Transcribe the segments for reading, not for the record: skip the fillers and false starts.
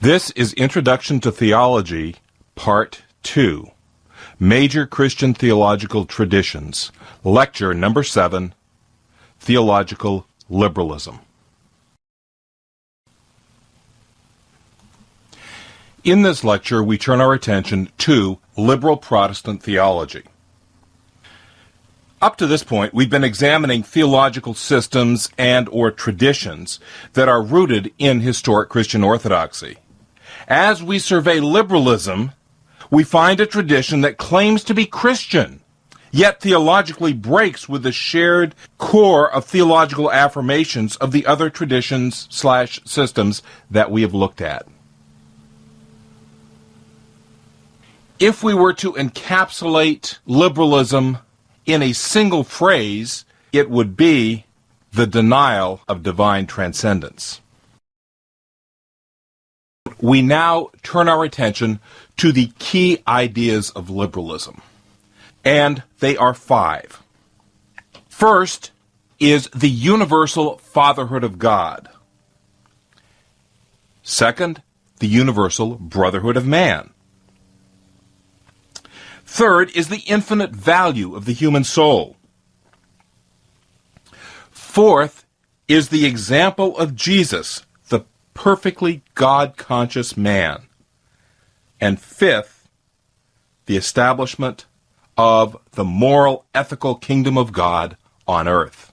This is Introduction to Theology, Part 2, Major Christian Theological Traditions, Lecture Number 7, Theological Liberalism. In this lecture, we turn our attention to liberal Protestant theology. Up to this point, we've been examining theological systems and or traditions that are rooted in historic Christian orthodoxy. As we survey liberalism, we find a tradition that claims to be Christian, yet theologically breaks with the shared core of theological affirmations of the other traditions/systems that we have looked at. If we were to encapsulate liberalism in a single phrase, it would be the denial of divine transcendence. We now turn our attention to the key ideas of liberalism, and they are 5. First is the universal fatherhood of God. Second, the universal brotherhood of man. Third is the infinite value of the human soul. Fourth is the example of Jesus, the perfectly God-conscious man. And fifth, the establishment of the moral, ethical kingdom of God on earth.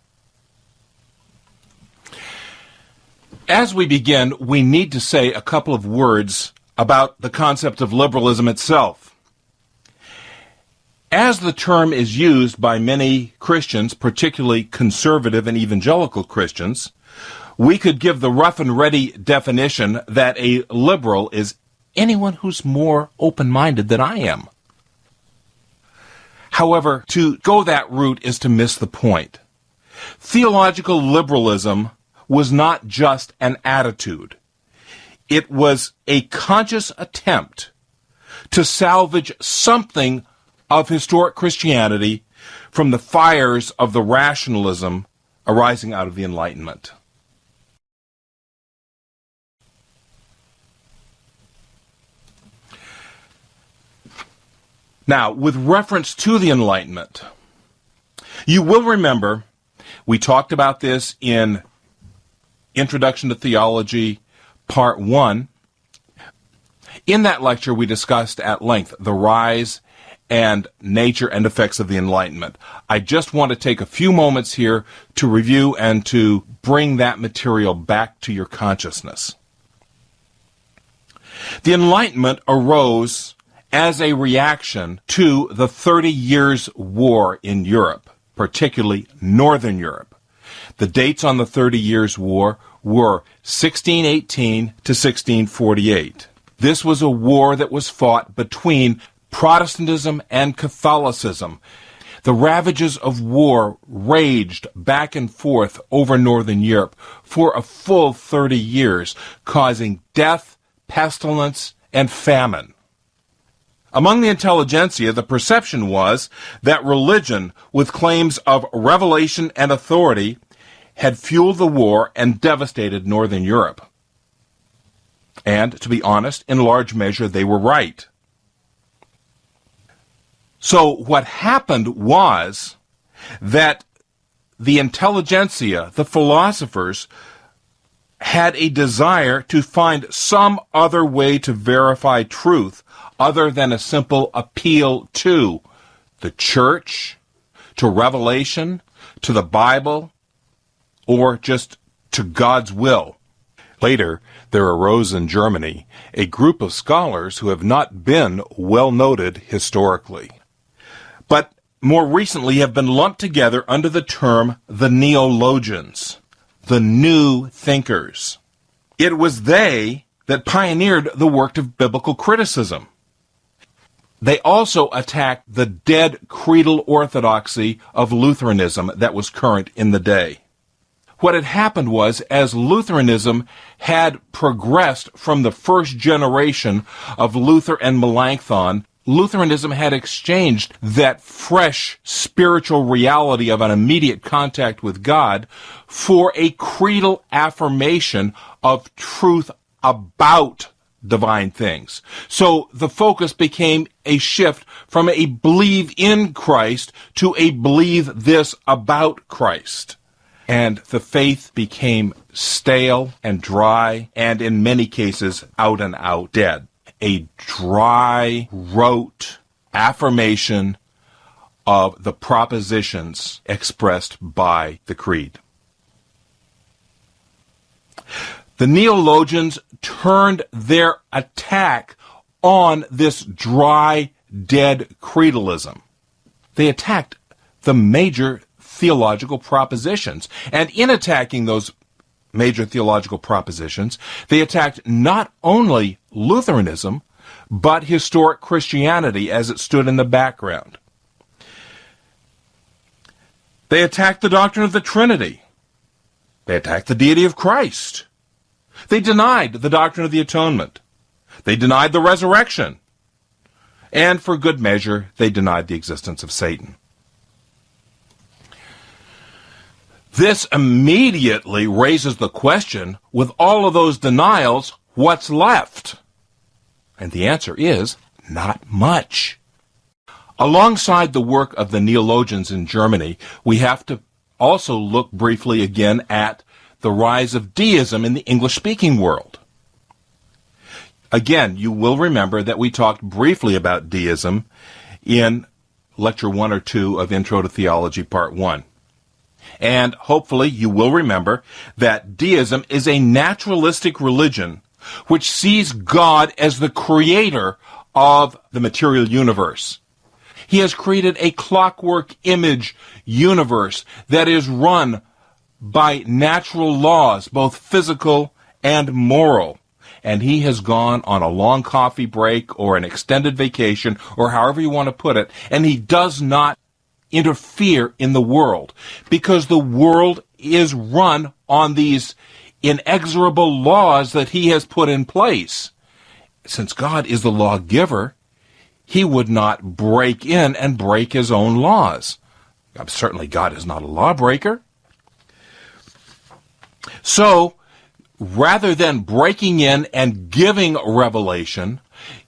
As we begin, we need to say a couple of words about the concept of liberalism itself. As the term is used by many Christians, particularly conservative and evangelical Christians, we could give the rough and ready definition that a liberal is anyone who's more open-minded than I am. However, to go that route is to miss the point. Theological liberalism was not just an attitude. It was a conscious attempt to salvage something of historic Christianity from the fires of the rationalism arising out of the Enlightenment. Now, with reference to the Enlightenment, you will remember we talked about this in Introduction to Theology, Part 1. In that lecture, we discussed at length the rise and nature and effects of the Enlightenment. I just want to take a few moments here to review and to bring that material back to your consciousness. The Enlightenment arose as a reaction to the 30 Years' War in Europe, particularly Northern Europe. The dates on the 30 Years' War were 1618 to 1648. This was a war that was fought between Protestantism and Catholicism. The ravages of war raged back and forth over Northern Europe for a full 30 years, causing death, pestilence, and famine. Among the intelligentsia, the perception was that religion, with claims of revelation and authority, had fueled the war and devastated Northern Europe. And, to be honest, in large measure, they were right. So what happened was that the intelligentsia, the philosophers, had a desire to find some other way to verify truth other than a simple appeal to the church, to revelation, to the Bible, or just to God's will. Later, there arose in Germany a group of scholars who have not been well noted historically, but more recently have been lumped together under the term the neologians, the new thinkers. It was they that pioneered the work of biblical criticism. They also attacked the dead creedal orthodoxy of Lutheranism that was current in the day. What had happened was, as Lutheranism had progressed from the first generation of Luther and Melanchthon, Lutheranism had exchanged that fresh spiritual reality of an immediate contact with God for a creedal affirmation of truth about divine things. So the focus became a shift from a believe in Christ to a believe this about Christ. And the faith became stale and dry, and in many cases, out and out dead. A dry, rote affirmation of the propositions expressed by the creed. The neologians turned their attack on this dry, dead creedalism. They attacked the major theological propositions. And in attacking those major theological propositions, they attacked not only Lutheranism, but historic Christianity as it stood in the background. They attacked the doctrine of the Trinity. They attacked the deity of Christ. They denied the doctrine of the atonement. They denied the resurrection. And for good measure, they denied the existence of Satan. This immediately raises the question, with all of those denials, what's left? And the answer is, not much. Alongside the work of the neologians in Germany, we have to also look briefly again at the rise of deism in the English-speaking world. Again, you will remember that we talked briefly about deism in Lecture 1 or 2 of Intro to Theology, Part 1. And hopefully you will remember that deism is a naturalistic religion which sees God as the creator of the material universe. He has created a clockwork image universe that is run by natural laws, both physical and moral. And he has gone on a long coffee break or an extended vacation, or however you want to put it, and he does not interfere in the world, because the world is run on these inexorable laws that he has put in place. Since God is the lawgiver, he would not break in and break his own laws. Certainly God is not a lawbreaker. So, rather than breaking in and giving revelation,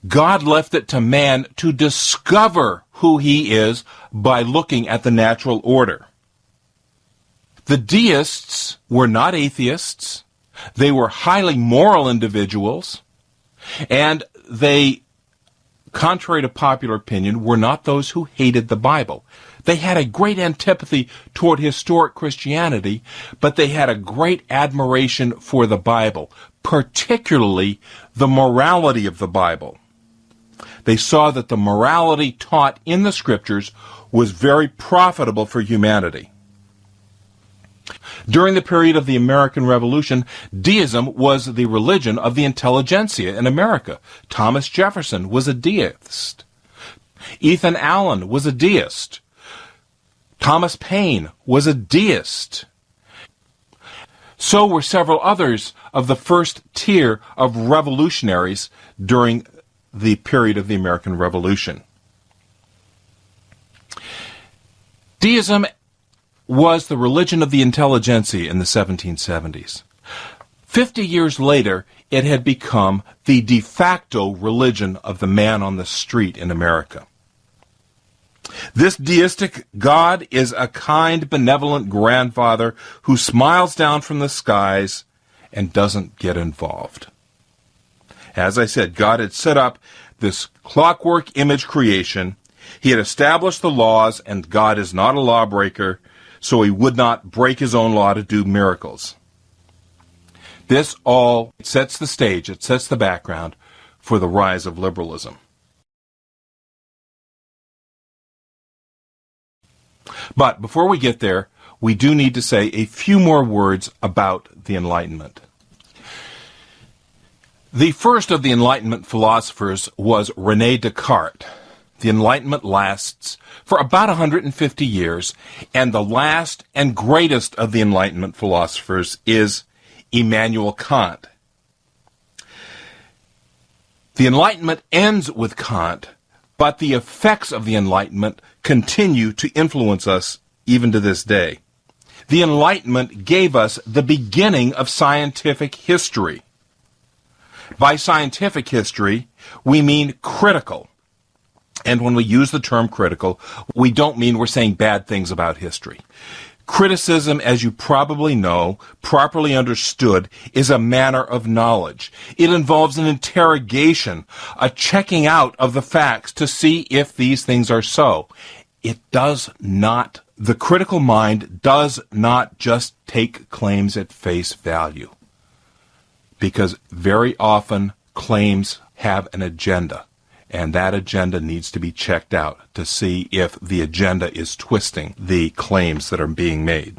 God left it to man to discover who he is by looking at the natural order. The deists were not atheists. They were highly moral individuals, and they, contrary to popular opinion, were not those who hated the Bible. They had a great antipathy toward historic Christianity, but they had a great admiration for the Bible, particularly the morality of the Bible. They saw that the morality taught in the Scriptures was very profitable for humanity. During the period of the American Revolution, deism was the religion of the intelligentsia in America. Thomas Jefferson was a deist. Ethan Allen was a deist. Thomas Paine was a deist. So were several others of the first tier of revolutionaries during the period of the American Revolution. Deism was the religion of the intelligentsia in the 1770s. 50 years later, it had become the de facto religion of the man on the street in America. This deistic God is a kind, benevolent grandfather who smiles down from the skies and doesn't get involved. As I said, God had set up this clockwork image creation. He had established the laws, and God is not a lawbreaker, so he would not break his own law to do miracles. This all sets the stage, it sets the background for the rise of liberalism. But before we get there, we do need to say a few more words about the Enlightenment. The first of the Enlightenment philosophers was René Descartes. The Enlightenment lasts for about 150 years, and the last and greatest of the Enlightenment philosophers is Immanuel Kant. The Enlightenment ends with Kant, but the effects of the Enlightenment continue to influence us even to this day. The Enlightenment gave us the beginning of scientific history. By scientific history, we mean critical. And when we use the term critical, we don't mean we're saying bad things about history. Criticism, as you probably know, properly understood, is a manner of knowledge. It involves an interrogation, a checking out of the facts to see if these things are so. The critical mind does not just take claims at face value, because very often claims have an agenda. And that agenda needs to be checked out to see if the agenda is twisting the claims that are being made.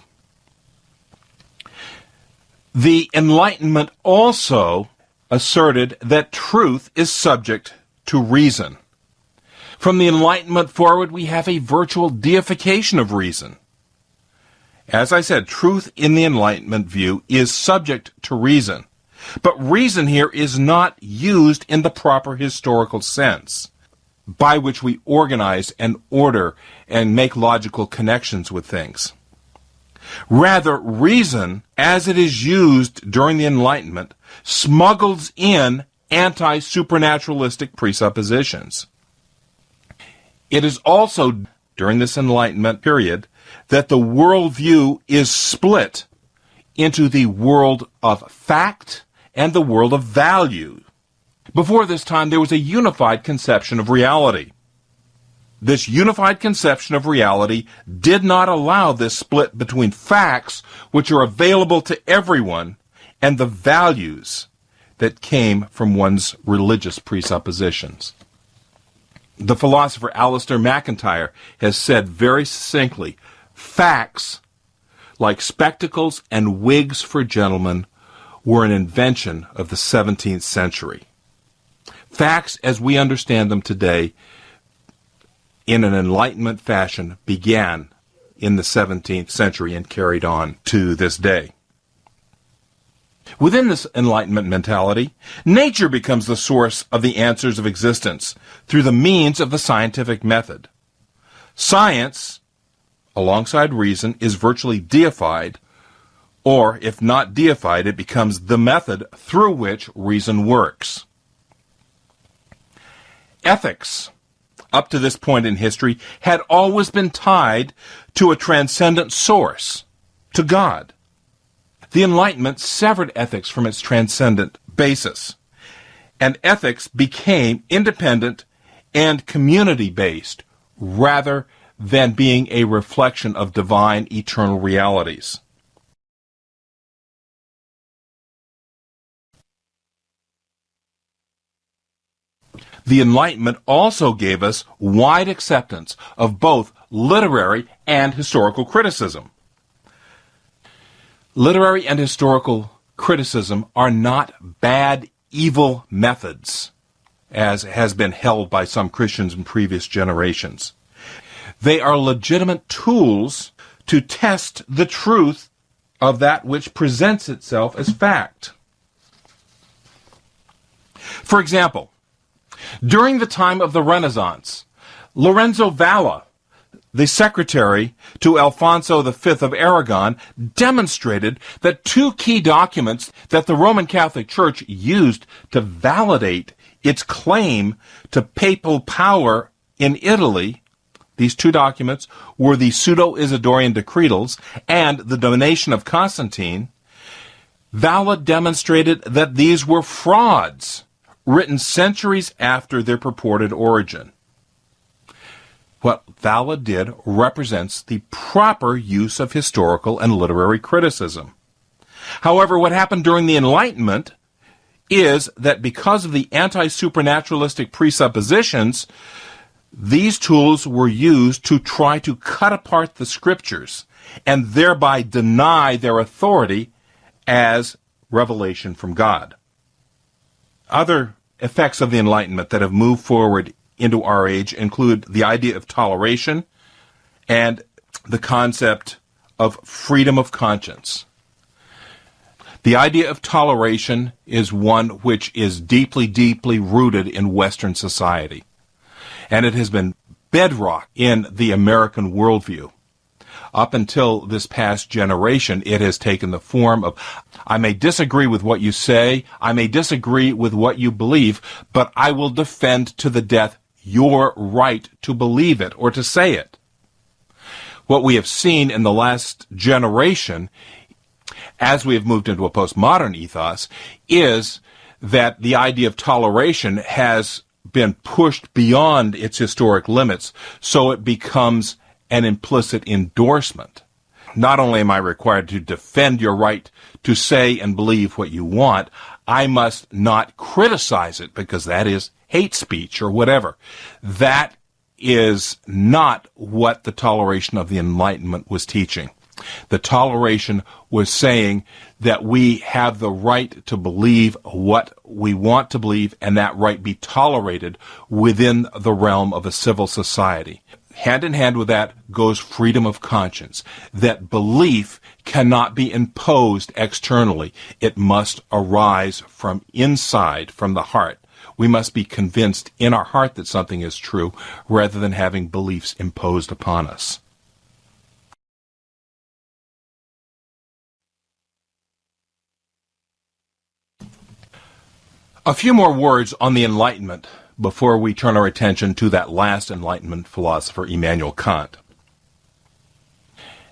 The Enlightenment also asserted that truth is subject to reason. From the Enlightenment forward, we have a virtual deification of reason. As I said, truth in the Enlightenment view is subject to reason. But reason here is not used in the proper historical sense, by which we organize and order and make logical connections with things. Rather, reason, as it is used during the Enlightenment, smuggles in anti-supernaturalistic presuppositions. It is also, during this Enlightenment period, that the worldview is split into the world of fact and the world of value. Before this time, there was a unified conception of reality. This unified conception of reality did not allow this split between facts, which are available to everyone, and the values that came from one's religious presuppositions. The philosopher Alistair MacIntyre has said very succinctly, facts, like spectacles and wigs for gentlemen, were an invention of the 17th century. Facts, as we understand them today, in an Enlightenment fashion, began in the 17th century and carried on to this day. Within this Enlightenment mentality, nature becomes the source of the answers of existence through the means of the scientific method. Science, alongside reason, is virtually deified, or, if not deified, it becomes the method through which reason works. Ethics, up to this point in history, had always been tied to a transcendent source, to God. The Enlightenment severed ethics from its transcendent basis, and ethics became independent and community-based, rather than being a reflection of divine eternal realities. The Enlightenment also gave us wide acceptance of both literary and historical criticism. Literary and historical criticism are not bad, evil methods, as has been held by some Christians in previous generations. They are legitimate tools to test the truth of that which presents itself as fact. For example, during the time of the Renaissance, Lorenzo Valla, the secretary to Alfonso V of Aragon, demonstrated that two key documents that the Roman Catholic Church used to validate its claim to papal power in Italy, these two documents were the Pseudo-Isidorian Decretals and the Donation of Constantine. Valla demonstrated that these were frauds, written centuries after their purported origin. What Valla did represents the proper use of historical and literary criticism. However, what happened during the Enlightenment is that because of the anti-supernaturalistic presuppositions, these tools were used to try to cut apart the scriptures and thereby deny their authority as revelation from God. Other effects of the Enlightenment that have moved forward into our age include the idea of toleration and the concept of freedom of conscience. The idea of toleration is one which is deeply, deeply rooted in Western society, and it has been bedrock in the American worldview. Up until this past generation, it has taken the form of, I may disagree with what you say, I may disagree with what you believe, but I will defend to the death your right to believe it or to say it. What we have seen in the last generation, as we have moved into a postmodern ethos, is that the idea of toleration has been pushed beyond its historic limits, so it becomes an implicit endorsement. Not only am I required to defend your right to say and believe what you want, I must not criticize it because that is hate speech or whatever. That is not what the toleration of the Enlightenment was teaching. The toleration was saying that we have the right to believe what we want to believe, and that right be tolerated within the realm of a civil society. Hand in hand with that goes freedom of conscience, that belief cannot be imposed externally. It must arise from inside, from the heart. We must be convinced in our heart that something is true rather than having beliefs imposed upon us. A few more words on the Enlightenment before we turn our attention to that last Enlightenment philosopher, Immanuel Kant.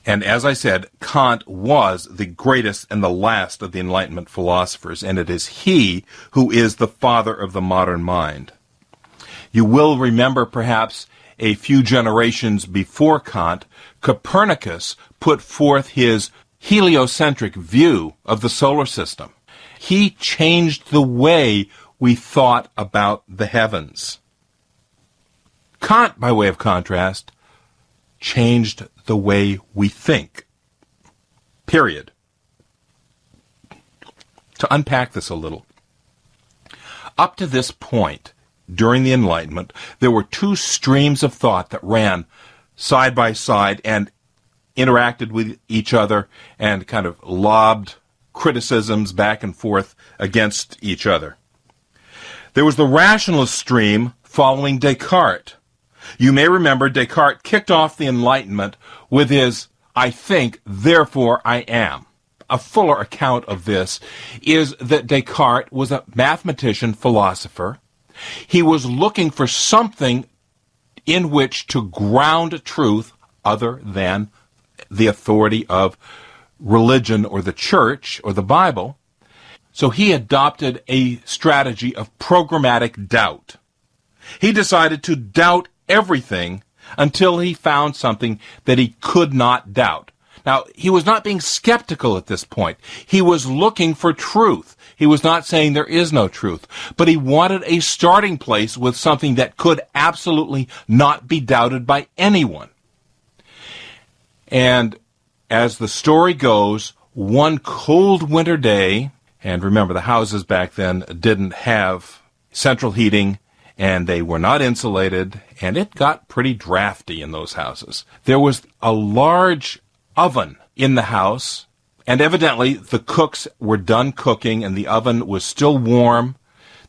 And as I said, Kant was the greatest and the last of the Enlightenment philosophers, and it is he who is the father of the modern mind. You will remember perhaps a few generations before Kant, Copernicus put forth his heliocentric view of the solar system. He changed the way we thought about the heavens. Kant, by way of contrast, changed the way we think. Period. To unpack this a little, up to this point, during the Enlightenment, there were two streams of thought that ran side by side and interacted with each other and kind of lobbed criticisms back and forth against each other. There was the rationalist stream following Descartes. You may remember Descartes kicked off the Enlightenment with his, I think, therefore I am. A fuller account of this is that Descartes was a mathematician, philosopher. He was looking for something in which to ground truth other than the authority of religion or the church or the Bible. So he adopted a strategy of programmatic doubt. He decided to doubt everything until he found something that he could not doubt. Now, he was not being skeptical at this point. He was looking for truth. He was not saying there is no truth, but he wanted a starting place with something that could absolutely not be doubted by anyone. And as the story goes, one cold winter day, and remember the houses back then didn't have central heating, and they were not insulated, and it got pretty drafty in those houses. There was a large oven in the house, and evidently the cooks were done cooking, and the oven was still warm.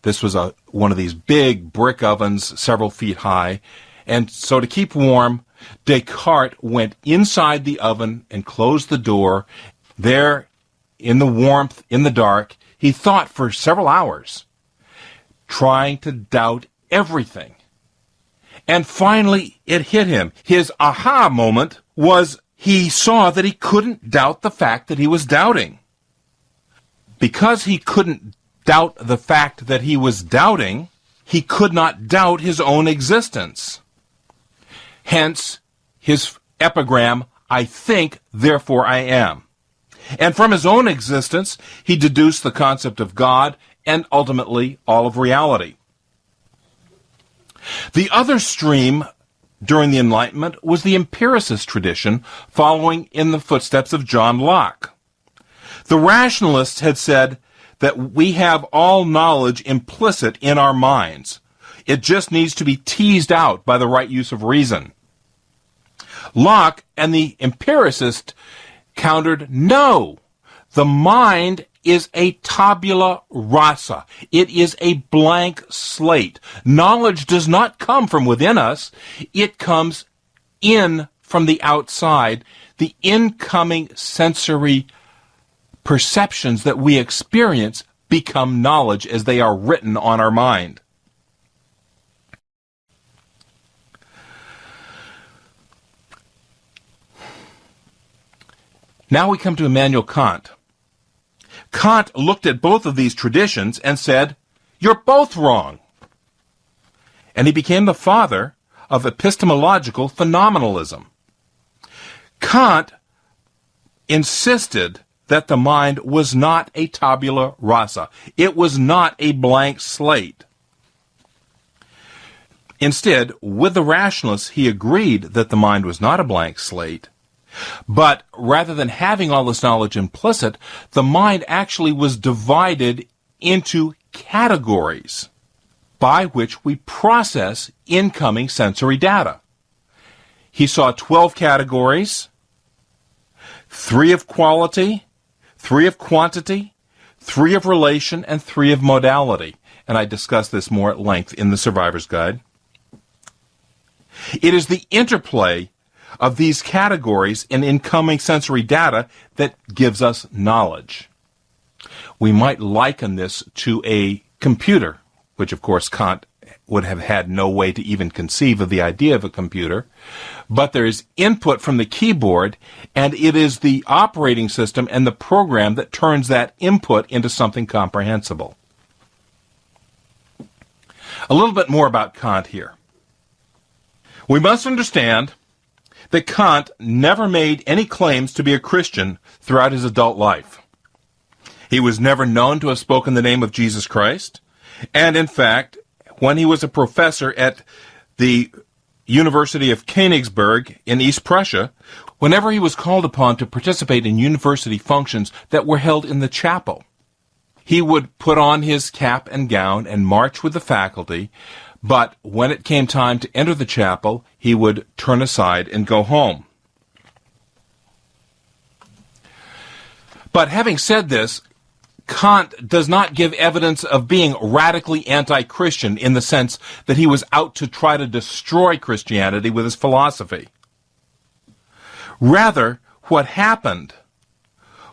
This was one of these big brick ovens, several feet high, and so to keep warm, Descartes went inside the oven and closed the door. There, in the warmth, in the dark, he thought for several hours, trying to doubt everything. And finally, it hit him. His aha moment was he saw that he couldn't doubt the fact that he was doubting. Because he couldn't doubt the fact that he was doubting, he could not doubt his own existence. Hence, his epigram, I think, therefore I am. And from his own existence, he deduced the concept of God and ultimately all of reality. The other stream during the Enlightenment was the empiricist tradition, following in the footsteps of John Locke. The rationalists had said that we have all knowledge implicit in our minds. It just needs to be teased out by the right use of reason. Locke and the empiricist countered, no, the mind is a tabula rasa. It is a blank slate. Knowledge does not come from within us. It comes in from the outside. the incoming sensory perceptions that we experience become knowledge as they are written on our mind. Now we come to Immanuel Kant. Kant looked at both of these traditions and said, "You're both wrong." And he became the father of epistemological phenomenalism. Kant insisted that the mind was not a tabula rasa. It was not a blank slate. Instead, with the rationalists, he agreed that the mind was not a blank slate, but rather than having all this knowledge implicit, the mind actually was divided into categories by which we process incoming sensory data. He saw 12 categories, 3 of quality, 3 of quantity, 3 of relation, and 3 of modality. And I discuss this more at length in the Survivor's Guide. It is the interplay of these categories in incoming sensory data that gives us knowledge. We might liken this to a computer, which of course Kant would have had no way to even conceive of the idea of a computer, but there is input from the keyboard, and it is the operating system and the program that turns that input into something comprehensible. A little bit more about Kant here. We must understand that Kant never made any claims to be a Christian throughout his adult life. He was never known to have spoken the name of Jesus Christ, and in fact, when he was a professor at the University of Königsberg in East Prussia, whenever he was called upon to participate in university functions that were held in the chapel, he would put on his cap and gown and march with the faculty, but when it came time to enter the chapel, he would turn aside and go home. But having said this, Kant does not give evidence of being radically anti-Christian in the sense that he was out to try to destroy Christianity with his philosophy. Rather, what happened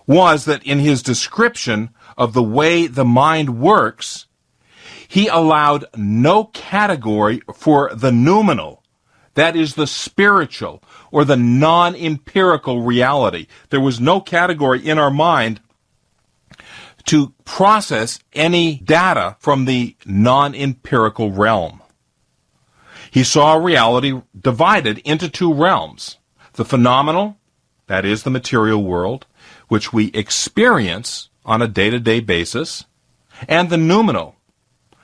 was that in his description of the way the mind works, he allowed no category for the noumenal, that is the spiritual or the non-empirical reality. There was no category in our mind to process any data from the non-empirical realm. He saw reality divided into 2 realms. The phenomenal, that is the material world, which we experience on a day-to-day basis, and the noumenal,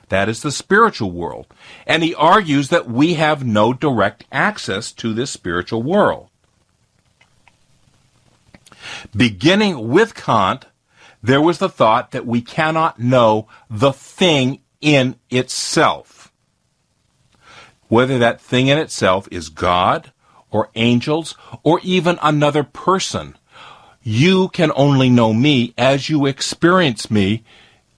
that is the spiritual world. And he argues that we have no direct access to this spiritual world. Beginning with Kant, there was the thought that we cannot know the thing in itself. Whether that thing in itself is God, or angels, or even another person. You can only know me as you experience me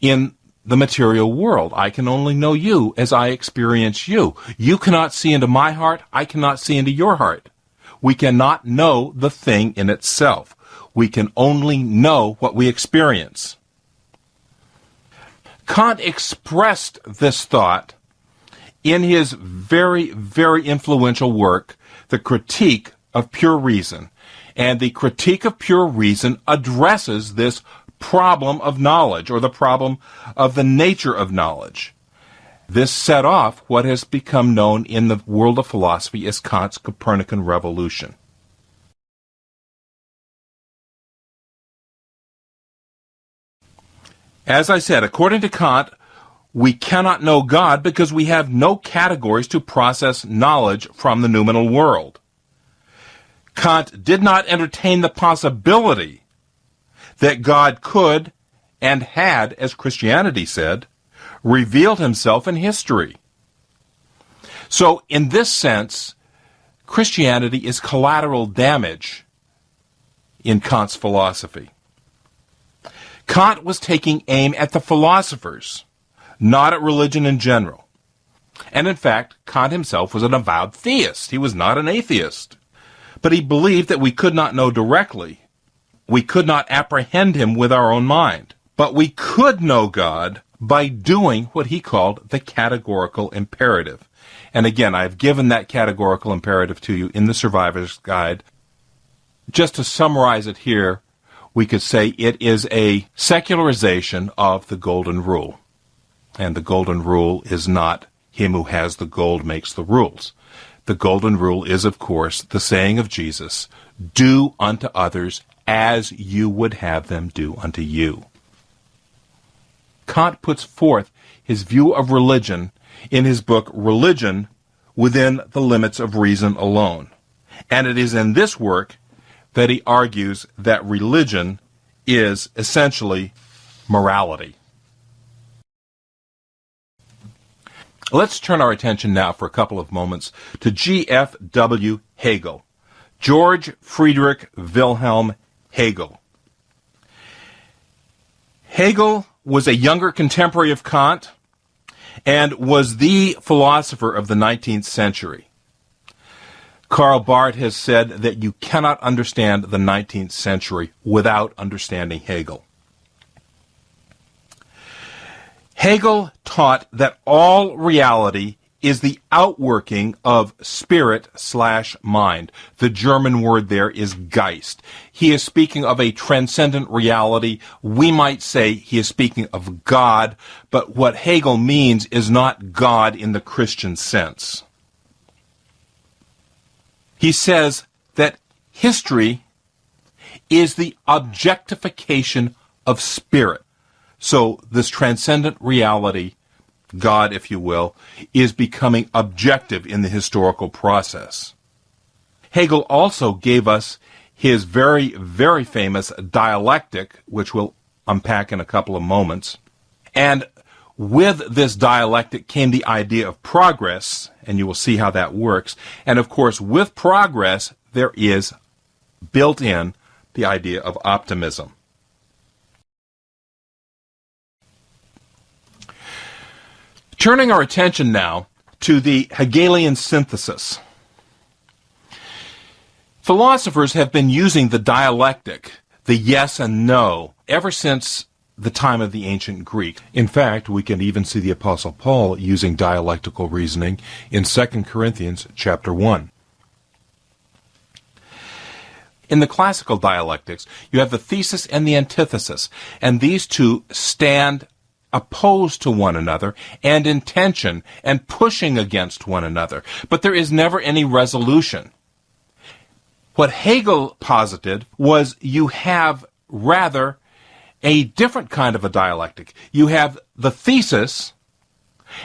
in the material world. I can only know you as I experience you. You cannot see into my heart. I cannot see into your heart. We cannot know the thing in itself. We can only know what we experience. Kant expressed this thought in his very, very influential work, The Critique of Pure Reason. And the Critique of Pure Reason addresses this problem of knowledge, or the problem of the nature of knowledge. This set off what has become known in the world of philosophy as Kant's Copernican revolution. As I said, according to Kant, we cannot know God because we have no categories to process knowledge from the noumenal world. Kant did not entertain the possibility that God could, and had, as Christianity said, revealed himself in history. So, in this sense, Christianity is collateral damage in Kant's philosophy. Kant was taking aim at the philosophers, not at religion in general. And in fact, Kant himself was an avowed theist. He was not an atheist. But he believed that we could not know directly. We could not apprehend him with our own mind. But we could know God by doing what he called the categorical imperative. And again, I've given that categorical imperative to you in the Survivor's Guide. Just to summarize it here, we could say it is a secularization of the Golden Rule. And the Golden Rule is not him who has the gold makes the rules. The Golden Rule is, of course, the saying of Jesus, do unto others as you would have them do unto you. Kant puts forth his view of religion in his book Religion Within the Limits of Reason Alone. And it is in this work that he argues that religion is essentially morality. Let's turn our attention now for a couple of moments to G.F.W. Hegel, George Friedrich Wilhelm Hegel. Hegel was a younger contemporary of Kant and was the philosopher of the 19th century. Karl Barth has said that you cannot understand the 19th century without understanding Hegel. Hegel taught that all reality is the outworking of spirit/mind. The German word there is Geist. He is speaking of a transcendent reality. We might say he is speaking of God, but what Hegel means is not God in the Christian sense. He says that history is the objectification of spirit. So this transcendent reality, God, if you will, is becoming objective in the historical process. Hegel also gave us his very, very famous dialectic, which we'll unpack in a couple of moments. And with this dialectic came the idea of progress, and you will see how that works. And of course, with progress, there is built in the idea of optimism. Turning our attention now to the Hegelian synthesis. Philosophers have been using the dialectic, the yes and no, ever since the time of the ancient Greek. In fact, we can even see the Apostle Paul using dialectical reasoning in 2 Corinthians chapter 1. In the classical dialectics, you have the thesis and the antithesis, and these two stand opposed to one another and in tension and pushing against one another. But there is never any resolution. What Hegel posited was you have rather a different kind of a dialectic. You have the thesis,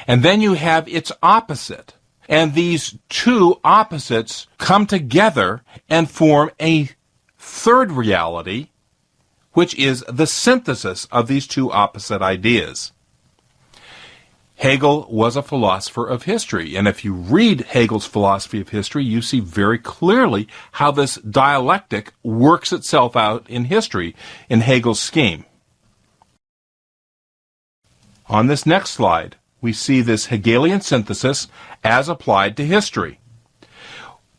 and then you have its opposite. And these two opposites come together and form a third reality, which is the synthesis of these two opposite ideas. Hegel was a philosopher of history, and if you read Hegel's philosophy of history, you see very clearly how this dialectic works itself out in history in Hegel's scheme. On this next slide, we see this Hegelian synthesis as applied to history.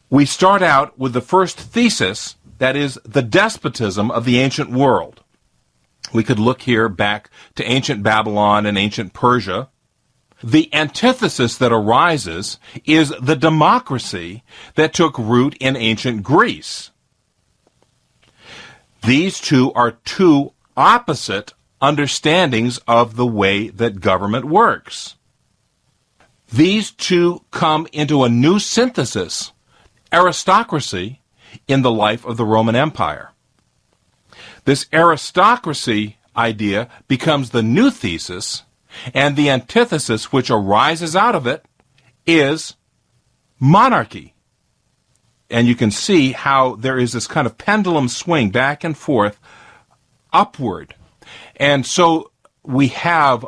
We start out with the first thesis, that is, the despotism of the ancient world. We could look here back to ancient Babylon and ancient Persia. The antithesis that arises is the democracy that took root in ancient Greece. These two are two opposite understandings of the way that government works. These two come into a new synthesis, aristocracy, in the life of the Roman Empire. This aristocracy idea becomes the new thesis, and the antithesis which arises out of it is monarchy. And you can see how there is this kind of pendulum swing back and forth upward. And so we have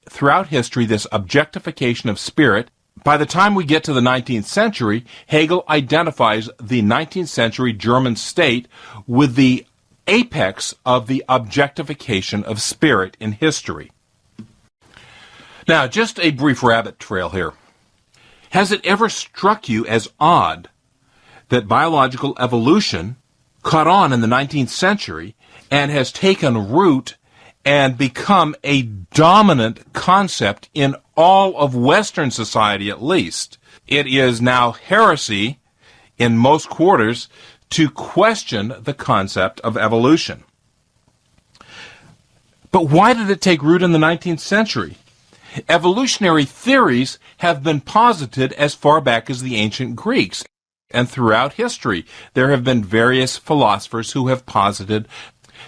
throughout history this objectification of spirit. By the time we get to the 19th century, Hegel identifies the 19th century German state with the apex of the objectification of spirit in history. Now, just a brief rabbit trail here. Has it ever struck you as odd that biological evolution caught on in the 19th century and has taken root and become a dominant concept in all of Western society, at least. It is now heresy in most quarters to question the concept of evolution. But why did it take root in the 19th century? Evolutionary theories have been posited as far back as the ancient Greeks. And throughout history, there have been various philosophers who have posited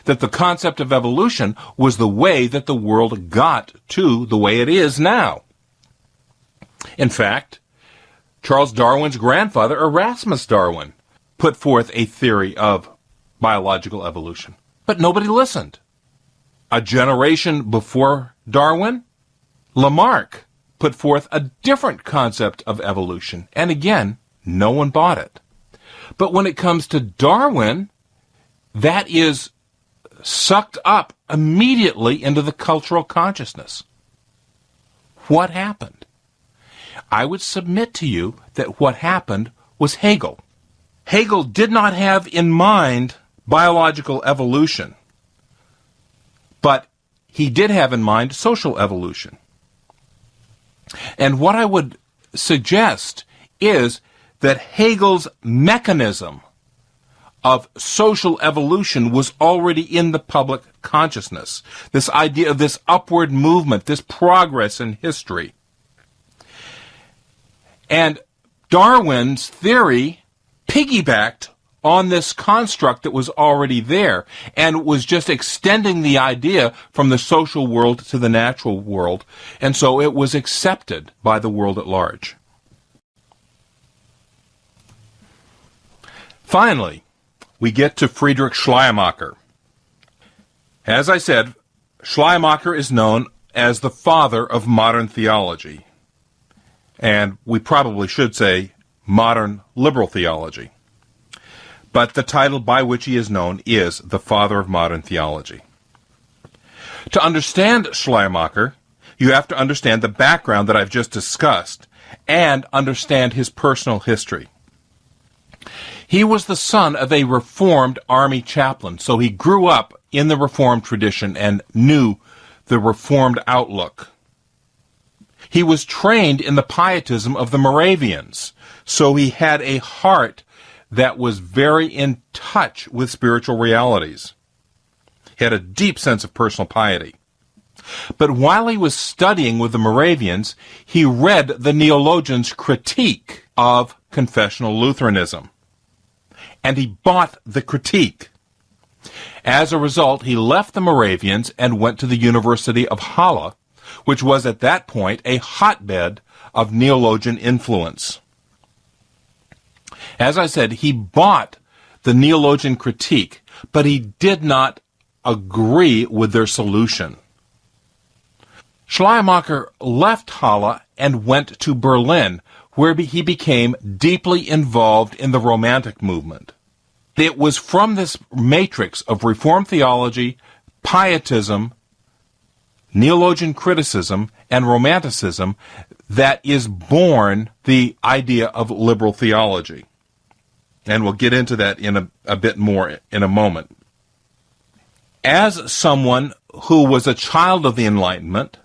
that the concept of evolution was the way that the world got to the way it is now. In fact, Charles Darwin's grandfather, Erasmus Darwin, put forth a theory of biological evolution. But nobody listened. A generation before Darwin, Lamarck put forth a different concept of evolution. And again, no one bought it. But when it comes to Darwin, that is sucked up immediately into the cultural consciousness. What happened? I would submit to you that what happened was Hegel. Hegel did not have in mind biological evolution, but he did have in mind social evolution. And what I would suggest is that Hegel's mechanism of social evolution was already in the public consciousness. This idea of this upward movement, this progress in history. And Darwin's theory piggybacked on this construct that was already there and was just extending the idea from the social world to the natural world, and so it was accepted by the world at large. Finally, we get to Friedrich Schleiermacher. As I said, Schleiermacher is known as the father of modern theology, and we probably should say modern liberal theology. But the title by which he is known is the father of modern theology. To understand Schleiermacher, you have to understand the background that I've just discussed and understand his personal history. He was the son of a Reformed army chaplain, so he grew up in the Reformed tradition and knew the Reformed outlook. He was trained in the pietism of the Moravians, so he had a heart that was very in touch with spiritual realities. He had a deep sense of personal piety. But while he was studying with the Moravians, he read the Neologians' critique of confessional Lutheranism. And he bought the critique. As a result, he left the Moravians and went to the University of Halle, which was at that point a hotbed of Neologian influence. As I said, he bought the Neologian critique, but he did not agree with their solution. Schleiermacher left Halle and went to Berlin, where he became deeply involved in the Romantic movement. It was from this matrix of Reformed theology, pietism, Neologian criticism, and Romanticism that is born the idea of liberal theology. And we'll get into that in a bit more in a moment. As someone who was a child of the Enlightenment,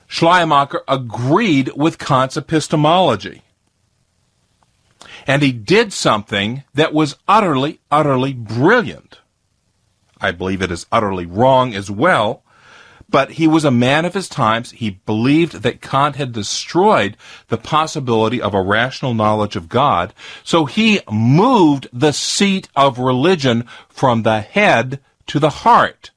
Schleiermacher agreed with Kant's epistemology. And he did something that was utterly, utterly brilliant. I believe it is utterly wrong as well, but he was a man of his times. He believed that Kant had destroyed the possibility of a rational knowledge of God, so he moved the seat of religion from the head to the heart,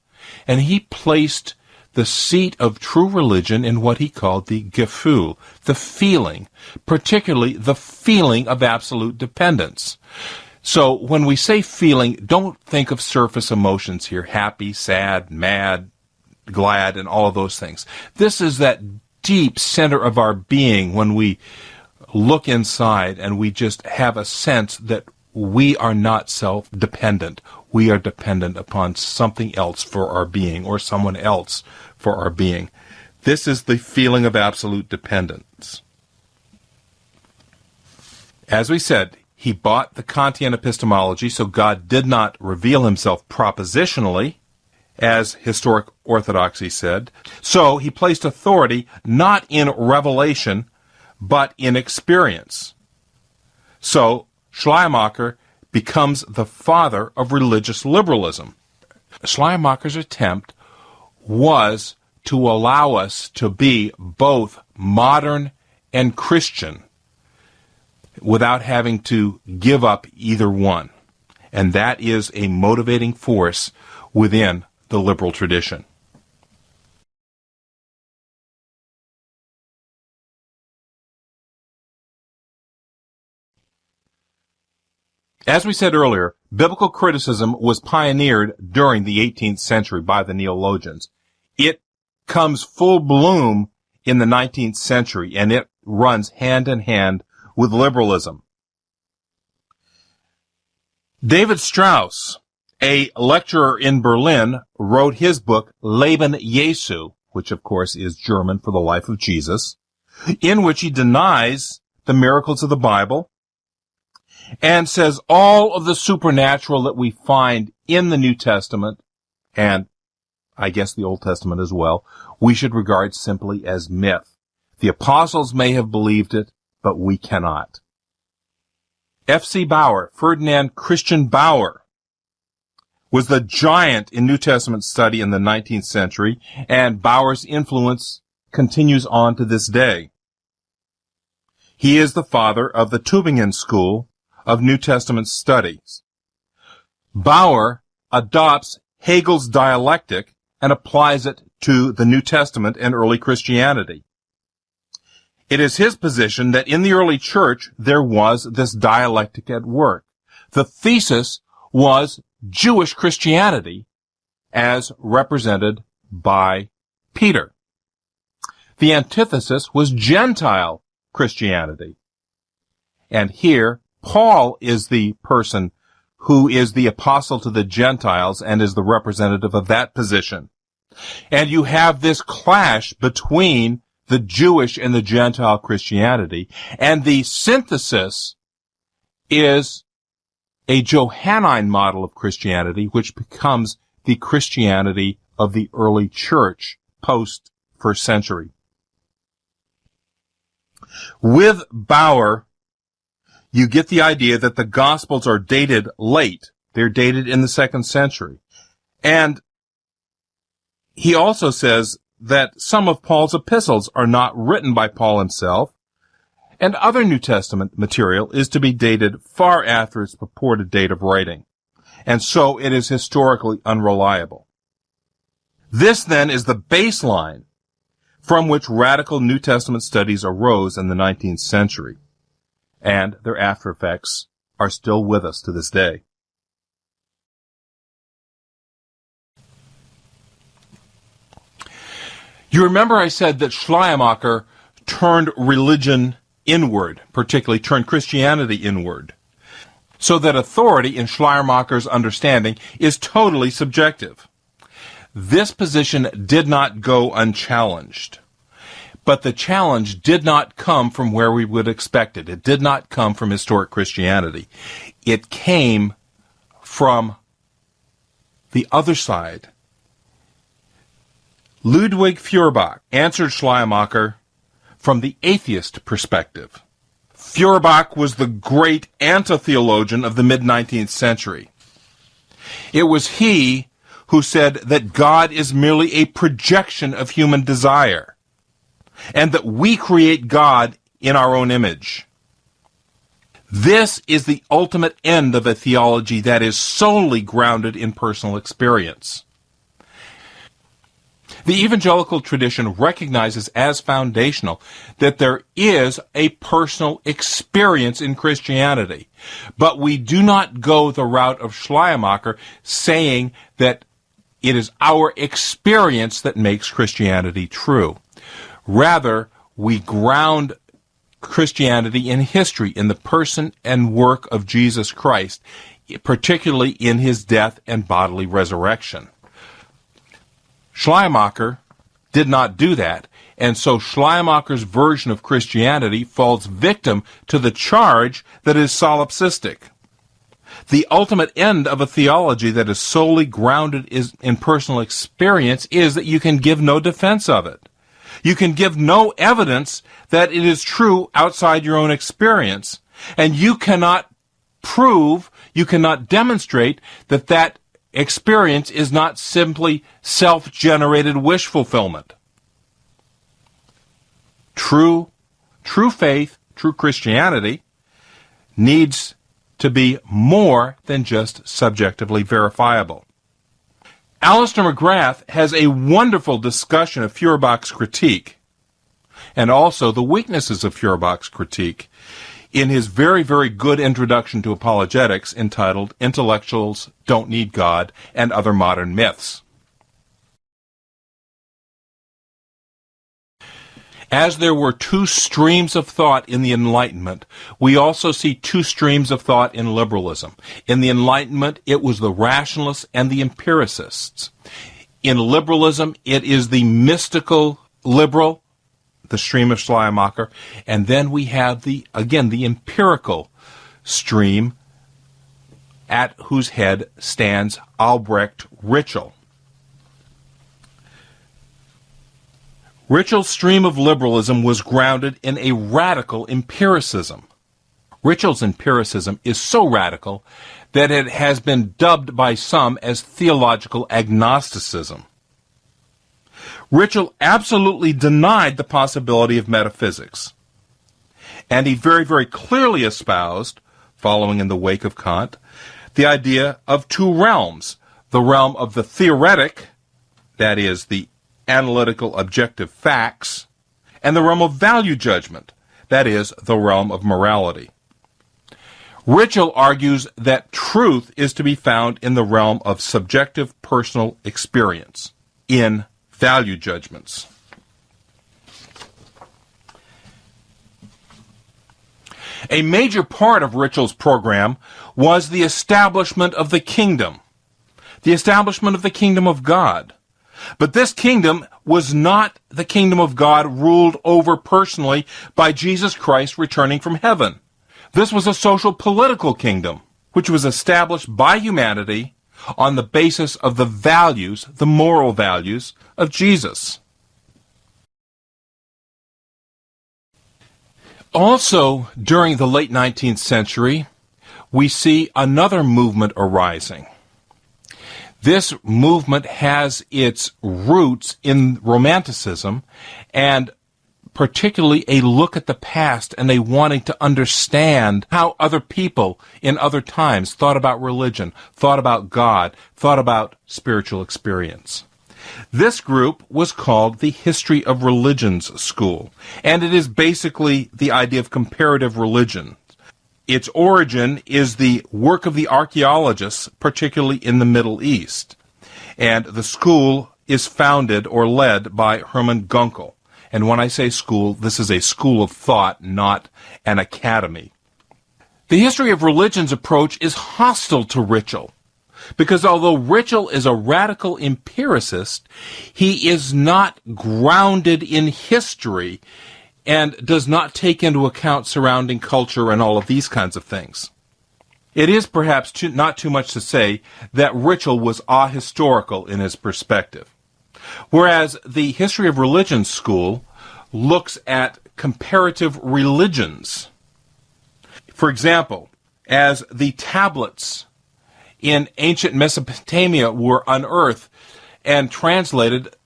and he placed the seat of true religion in what he called the Gefühl, the feeling, particularly the feeling of absolute dependence. So when we say feeling, don't think of surface emotions here, happy, sad, mad, glad, and all of those things. This is that deep center of our being when we look inside and we just have a sense that we are not self-dependent. We are dependent upon something else for our being or someone else for our being. This is the feeling of absolute dependence. As we said, he bought the Kantian epistemology, so God did not reveal himself propositionally, as historic orthodoxy said. So he placed authority not in revelation, but in experience. So Schleiermacher becomes the father of religious liberalism. Schleiermacher's attempt was to allow us to be both modern and Christian without having to give up either one. And that is a motivating force within the liberal tradition. As we said earlier, biblical criticism was pioneered during the 18th century by the neologians. It comes full bloom in the 19th century, and it runs hand in hand with liberalism. David Strauss, a lecturer in Berlin, wrote his book Leben Jesu, which of course is German for the life of Jesus, in which he denies the miracles of the Bible and says all of the supernatural that we find in the New Testament, and I guess the Old Testament as well, we should regard simply as myth. The apostles may have believed it, but we cannot. F.C. Bauer, Ferdinand Christian Bauer, was the giant in New Testament study in the 19th century, and Bauer's influence continues on to this day. He is the father of the Tübingen School of New Testament studies. Bauer adopts Hegel's dialectic and applies it to the New Testament and early Christianity. It is his position that in the early church there was this dialectic at work. The thesis was Jewish Christianity as represented by Peter. The antithesis was Gentile Christianity. And here, Paul is the person who is the apostle to the Gentiles and is the representative of that position. And you have this clash between the Jewish and the Gentile Christianity, and the synthesis is a Johannine model of Christianity, which becomes the Christianity of the early church post-first century. With Bauer, you get the idea that the Gospels are dated late. They're dated in the 2nd century. And he also says that some of Paul's epistles are not written by Paul himself, and other New Testament material is to be dated far after its purported date of writing. And so it is historically unreliable. This then is the baseline from which radical New Testament studies arose in the 19th century. And their after effects are still with us to this day. You remember I said that Schleiermacher turned religion inward, particularly turned Christianity inward, so that authority in Schleiermacher's understanding is totally subjective. This position did not go unchallenged. But the challenge did not come from where we would expect it. It did not come from historic Christianity. It came from the other side. Ludwig Feuerbach answered Schleiermacher from the atheist perspective. Feuerbach was the great anti-theologian of the mid-19th century. It was he who said that God is merely a projection of human desire, and that we create God in our own image. This is the ultimate end of a theology that is solely grounded in personal experience. The evangelical tradition recognizes as foundational that there is a personal experience in Christianity, but we do not go the route of Schleiermacher saying that it is our experience that makes Christianity true. Rather, we ground Christianity in history, in the person and work of Jesus Christ, particularly in his death and bodily resurrection. Schleiermacher did not do that, And so Schleiermacher's version of Christianity falls victim to the charge that is solipsistic. The ultimate end of a theology that is solely grounded in personal experience is that you can give no defense of it. You can give no evidence that it is true outside your own experience, and you cannot prove, you cannot demonstrate that that experience is not simply self-generated wish fulfillment. True faith, true Christianity needs to be more than just subjectively verifiable. Alistair McGrath has a wonderful discussion of Feuerbach's critique, and also the weaknesses of Feuerbach's critique, in his very, very good introduction to apologetics entitled Intellectuals Don't Need God and Other Modern Myths. As there were two streams of thought in the Enlightenment, we also see two streams of thought in liberalism. In the Enlightenment, it was the rationalists and the empiricists. In liberalism, it is the mystical liberal, the stream of Schleiermacher, and then we have the empirical stream at whose head stands Albrecht Ritschl. Ritschl's stream of liberalism was grounded in a radical empiricism. Ritschl's empiricism is so radical that it has been dubbed by some as theological agnosticism. Ritschl absolutely denied the possibility of metaphysics, and he very, very clearly espoused, following in the wake of Kant, the idea of two realms: the realm of the theoretic, that is, the analytical objective facts, and the realm of value judgment, that is, the realm of morality. Ritschl argues that truth is to be found in the realm of subjective personal experience, in value judgments. A major part of Ritschl's program was the establishment of the kingdom of God. But this kingdom was not the kingdom of God ruled over personally by Jesus Christ returning from heaven. This was a social political kingdom, which was established by humanity on the basis of the values, the moral values of Jesus. Also, during the late 19th century, we see another movement arising. This movement has its roots in Romanticism, and particularly a look at the past and a wanting to understand how other people in other times thought about religion, thought about God, thought about spiritual experience. This group was called the History of Religions School, and it is basically the idea of comparative religion. Its origin is the work of the archaeologists, particularly in the Middle East. And the school is founded or led by Hermann Gunkel. And when I say school, this is a school of thought, not an academy. The history of religions approach is hostile to Ritschl, because although Ritschl is a radical empiricist, he is not grounded in history and does not take into account surrounding culture and all of these kinds of things. It is perhaps not too much to say that Ritschl was ahistorical in his perspective, whereas the History of Religion school looks at comparative religions. For example, as the tablets in ancient Mesopotamia were unearthed and translated,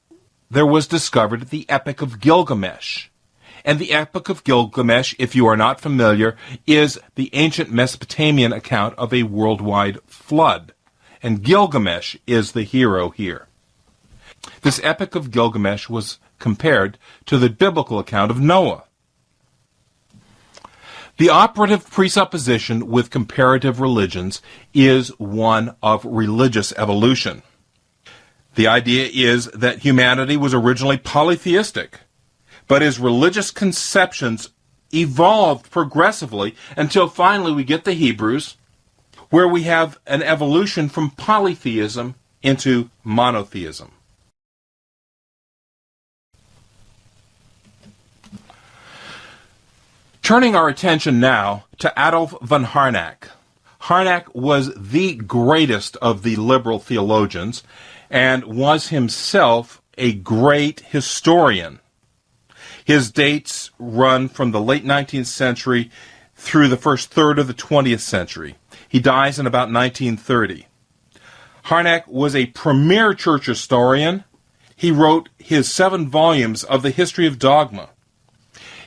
there was discovered the Epic of Gilgamesh. And the Epic of Gilgamesh, if you are not familiar, is the ancient Mesopotamian account of a worldwide flood. And Gilgamesh is the hero here. This Epic of Gilgamesh was compared to the biblical account of Noah. The operative presupposition with comparative religions is one of religious evolution. The idea is that humanity was originally polytheistic, but his religious conceptions evolved progressively until finally we get the Hebrews, where we have an evolution from Turning our attention now to Adolf von Harnack. Harnack was the greatest of the liberal theologians and was himself a great historian. His dates run from the late 19th century through the first third of the 20th century. He dies in about 1930. Harnack was a premier church historian. He wrote his 7 volumes of the History of Dogma.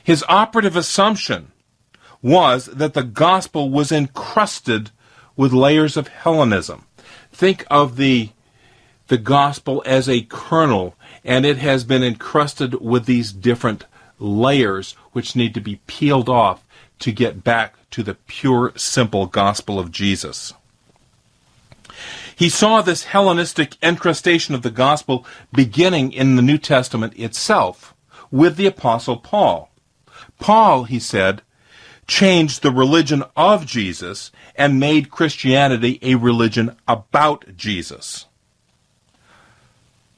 His operative assumption was that the gospel was encrusted with layers of Hellenism. Think of the gospel as a kernel, and it has been encrusted with these different layers which need to be peeled off to get back to the pure, simple gospel of Jesus. He saw this Hellenistic encrustation of the gospel beginning in the New Testament itself with the Apostle Paul. Paul, he said, changed the religion of Jesus and made Christianity a religion about Jesus.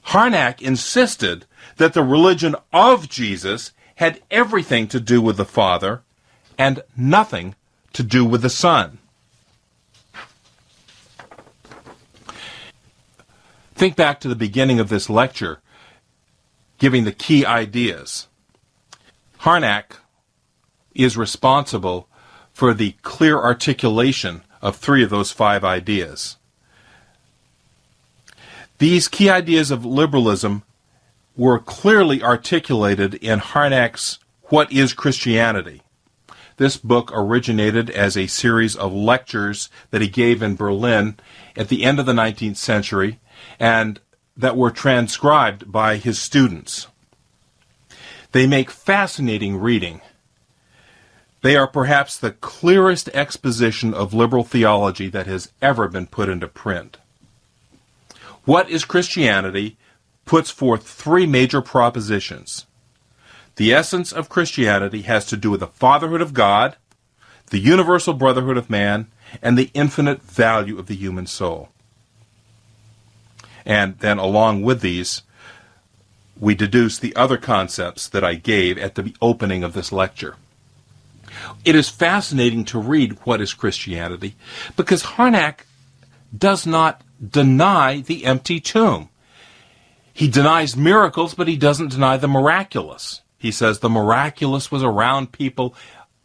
Harnack insisted that the religion of Jesus had everything to do with the Father and nothing to do with the Son. Think back to the beginning of this lecture, giving the key ideas. Harnack is responsible for the clear articulation of 3 of those 5 ideas. These key ideas of liberalism were clearly articulated in Harnack's What is Christianity? This book originated as a series of lectures that he gave in Berlin at the end of the 19th century and that were transcribed by his students. They make fascinating reading. They are perhaps the clearest exposition of liberal theology that has ever been put into print. What is Christianity puts forth 3 major propositions. The essence of Christianity has to do with the fatherhood of God, the universal brotherhood of man, and the infinite value of the human soul. And then along with these, we deduce the other concepts that I gave at the opening of this lecture. It is fascinating to read What is Christianity because Harnack does not deny the empty tomb. He denies miracles, but he doesn't deny the miraculous. He says the miraculous was around people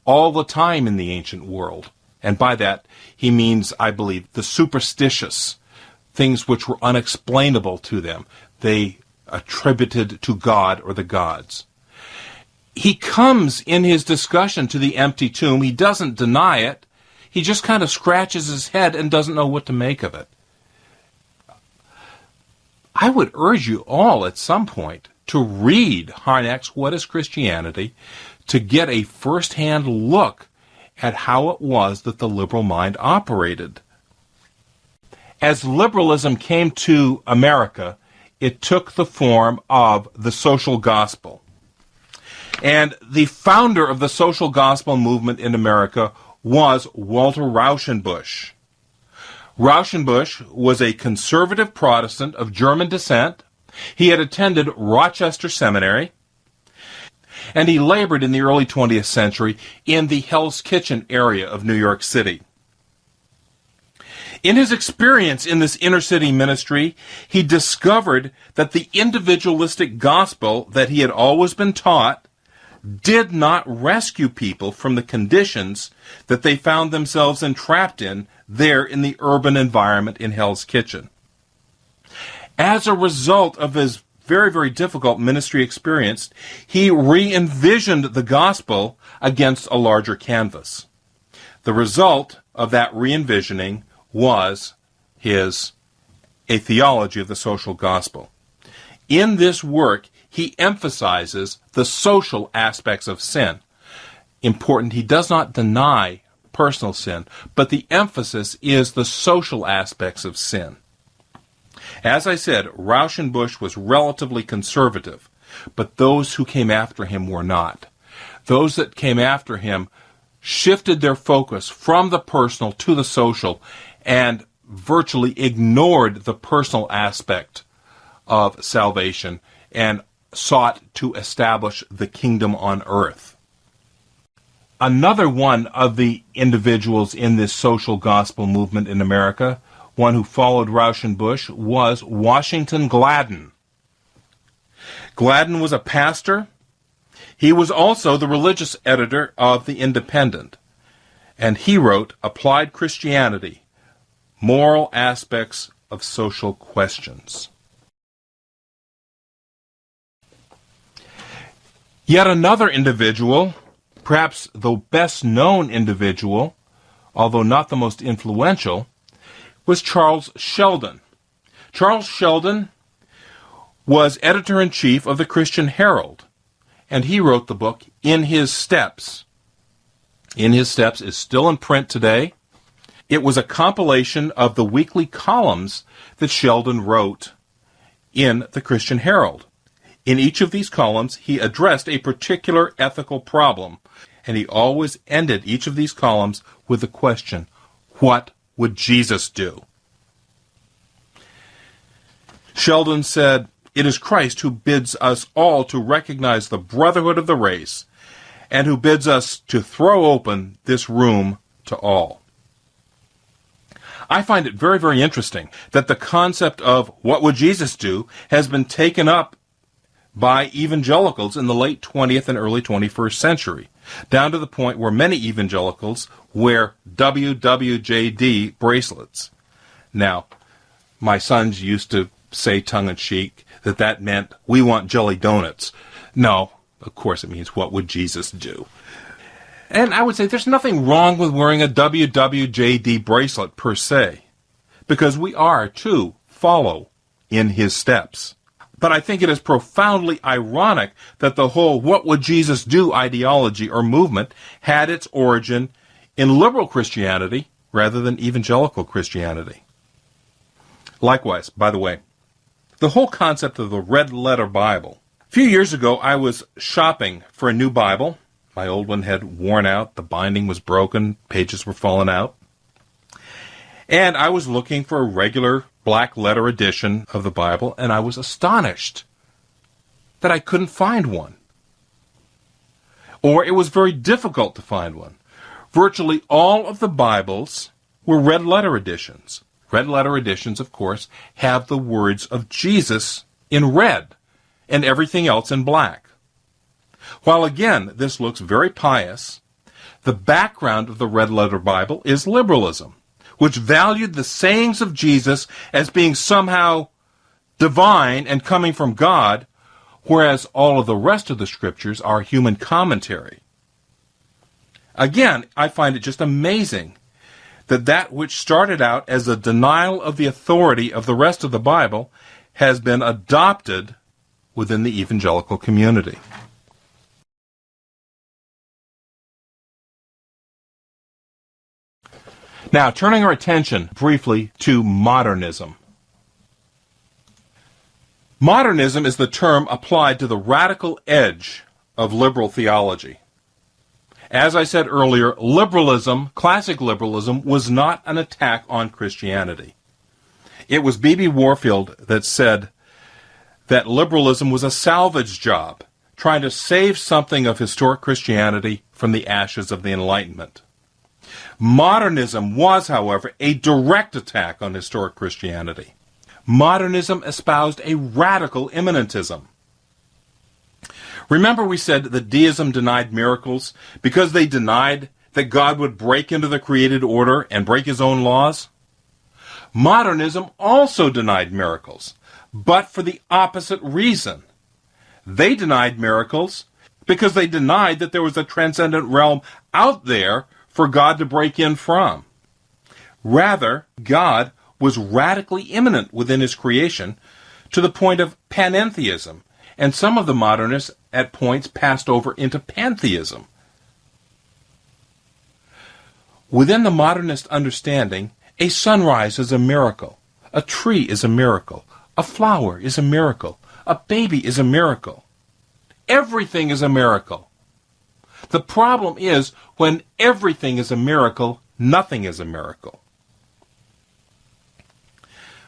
all the time in the ancient world. And by that, he means, I believe, the superstitious, things which were unexplainable to them. They attributed to God or the gods. He comes in his discussion to the empty tomb. He doesn't deny it. He just kind of scratches his head and doesn't know what to make of it. I would urge you all at some point to read Harnack's What is Christianity to get a first-hand look at how it was that the liberal mind operated. As liberalism came to America, it took the form of the social gospel. And the founder of the social gospel movement in America was Walter Rauschenbusch. Rauschenbusch was a conservative Protestant of German descent. He had attended Rochester Seminary, and he labored in the early 20th century in the Hell's Kitchen area of New York City. In his experience in this inner-city ministry, he discovered that the individualistic gospel that he had always been taught did not rescue people from the conditions that they found themselves entrapped in there in the urban environment in Hell's Kitchen. As a result of his very, very difficult ministry experience, he re-envisioned the gospel against a larger canvas. The result of that re-envisioning was a theology of the social gospel. In this work, he emphasizes the social aspects of sin. Important, he does not deny personal sin, but the emphasis is the social aspects of sin. As I said, Rauschenbusch was relatively conservative, but those who came after him were not. Those that came after him shifted their focus from the personal to the social and virtually ignored the personal aspect of salvation and sought to establish the kingdom on earth. Another one of the individuals in this social gospel movement in America, one who followed Rauschenbusch, was Washington Gladden. Gladden was a pastor. He was also the religious editor of The Independent, and he wrote Applied Christianity, Moral Aspects of Social Questions. Yet another individual, perhaps the best-known individual, although not the most influential, was Charles Sheldon. Charles Sheldon was editor-in-chief of the Christian Herald, and he wrote the book In His Steps. In His Steps is still in print today. It was a compilation of the weekly columns that Sheldon wrote in the Christian Herald. In each of these columns, he addressed a particular ethical problem, and he always ended each of these columns with the question, what would Jesus do? Sheldon said, "It is Christ who bids us all to recognize the brotherhood of the race, and who bids us to throw open this room to all." I find it very, very interesting that the concept of what would Jesus do has been taken up by evangelicals in the late 20th and early 21st century, down to the point where many evangelicals wear WWJD bracelets. Now, my sons used to say tongue-in-cheek that meant, we want jelly donuts. No, of course it means, what would Jesus do? And I would say there's nothing wrong with wearing a WWJD bracelet per se, because we are to follow in his steps. But I think it is profoundly ironic that the whole what would Jesus do ideology or movement had its origin in liberal Christianity rather than evangelical Christianity. Likewise, by the way, the whole concept of the red letter Bible. A few years ago, I was shopping for a new Bible. My old one had worn out, the binding was broken, pages were falling out. And I was looking for a regular black letter edition of the Bible, and I was astonished that I couldn't find one. Or it was very difficult to find one. Virtually all of the Bibles were red letter editions. Red letter editions, of course, have the words of Jesus in red and everything else in black. While again, this looks very pious, the background of the red letter Bible is liberalism, which valued the sayings of Jesus as being somehow divine and coming from God, whereas all of the rest of the scriptures are human commentary. Again, I find it just amazing that which started out as a denial of the authority of the rest of the Bible has been adopted within the evangelical community. Now, turning our attention briefly to modernism. Modernism is the term applied to the radical edge of liberal theology. As I said earlier, liberalism, classic liberalism, was not an attack on Christianity. It was B.B. Warfield that said that liberalism was a salvage job, trying to save something of historic Christianity from the ashes of the Enlightenment. Modernism was, however, a direct attack on historic Christianity. Modernism espoused a radical immanentism. Remember we said that deism denied miracles because they denied that God would break into the created order and break his own laws? Modernism also denied miracles, but for the opposite reason. They denied miracles because they denied that there was a transcendent realm out there for God to break in from. Rather, God was radically immanent within his creation to the point of panentheism, and some of the modernists at points passed over into pantheism. Within the modernist understanding, a sunrise is a miracle, a tree is a miracle, a flower is a miracle, a baby is a miracle. Everything is a miracle. The problem is, when everything is a miracle, nothing is a miracle.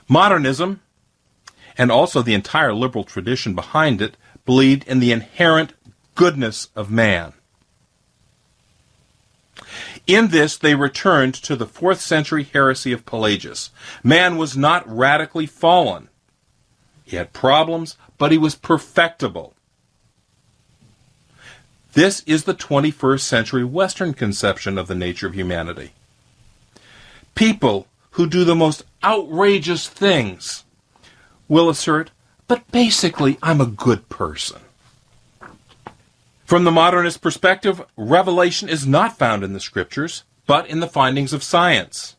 Modernism, and also the entire liberal tradition behind it, believed in the inherent goodness of man. In this, they returned to the 4th century heresy of Pelagius. Man was not radically fallen. He had problems, but he was perfectible. This is the 21st century Western conception of the nature of humanity. People who do the most outrageous things will assert, but basically, I'm a good person. From the modernist perspective, revelation is not found in the Scriptures, but in the findings of science.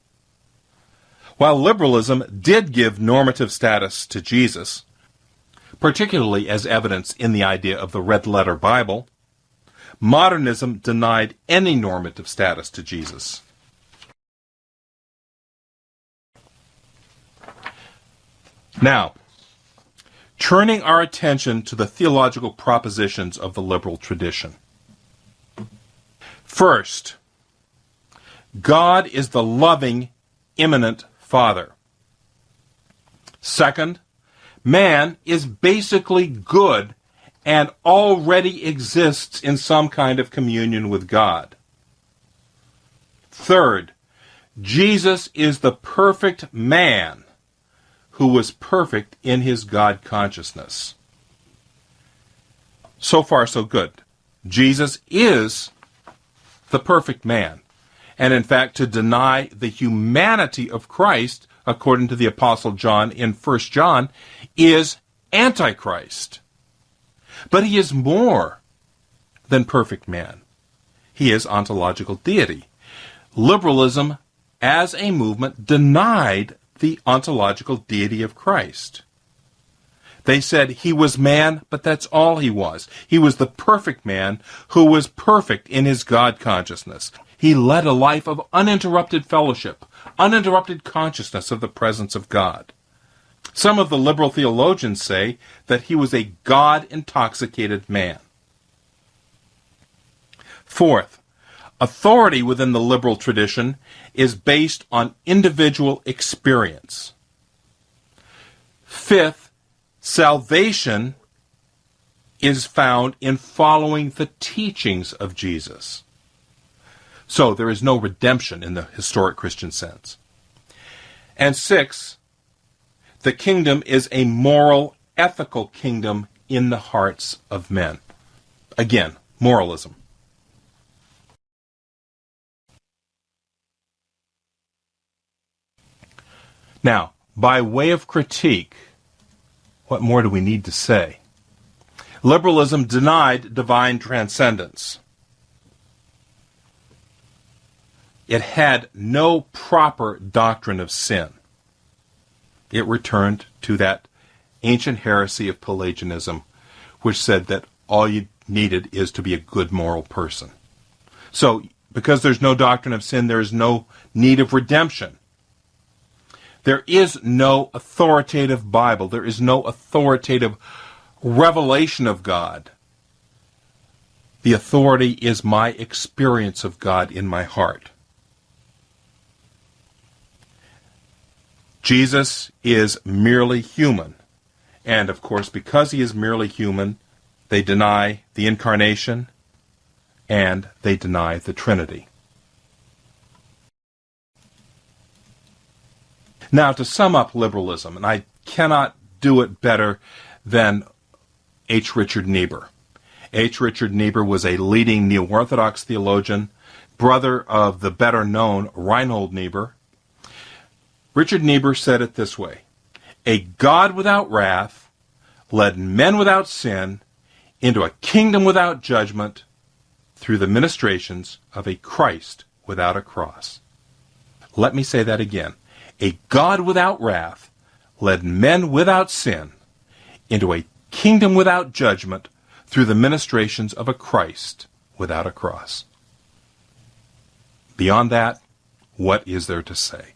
While liberalism did give normative status to Jesus, particularly as evidenced in the idea of the red-letter Bible, modernism denied any normative status to Jesus. Now, turning our attention to the theological propositions of the liberal tradition. First, God is the loving, immanent Father. Second, man is basically good and already exists in some kind of communion with God. Third, Jesus is the perfect man who was perfect in his God consciousness. So far, so good. Jesus is the perfect man. And in fact, to deny the humanity of Christ, according to the Apostle John in 1 John, is Antichrist. But he is more than perfect man. He is ontological deity. Liberalism, as a movement, denied the ontological deity of Christ. They said he was man, but that's all he was. He was the perfect man who was perfect in his God consciousness. He led a life of uninterrupted fellowship, uninterrupted consciousness of the presence of God. Some of the liberal theologians say that he was a God-intoxicated man. Fourth, authority within the liberal tradition is based on individual experience. Fifth, salvation is found in following the teachings of Jesus. So there is no redemption in the historic Christian sense. And sixth, the kingdom is a moral, ethical kingdom in the hearts of men. Again, moralism. Now, by way of critique, what more do we need to say? Liberalism denied divine transcendence. It had no proper doctrine of sin. It returned to that ancient heresy of Pelagianism, which said that all you needed is to be a good moral person. So, because there's no doctrine of sin, there is no need of redemption. There is no authoritative Bible. There is no authoritative revelation of God. The authority is my experience of God in my heart. Jesus is merely human. And, of course, because he is merely human, they deny the incarnation and they deny the Trinity. Now, to sum up liberalism, and I cannot do it better than H. Richard Niebuhr. H. Richard Niebuhr was a leading neo-Orthodox theologian, brother of the better-known Reinhold Niebuhr. Richard Niebuhr said it this way: a God without wrath led men without sin into a kingdom without judgment through the ministrations of a Christ without a cross. Let me say that again. A God without wrath led men without sin into a kingdom without judgment through the ministrations of a Christ without a cross. Beyond that, what is there to say?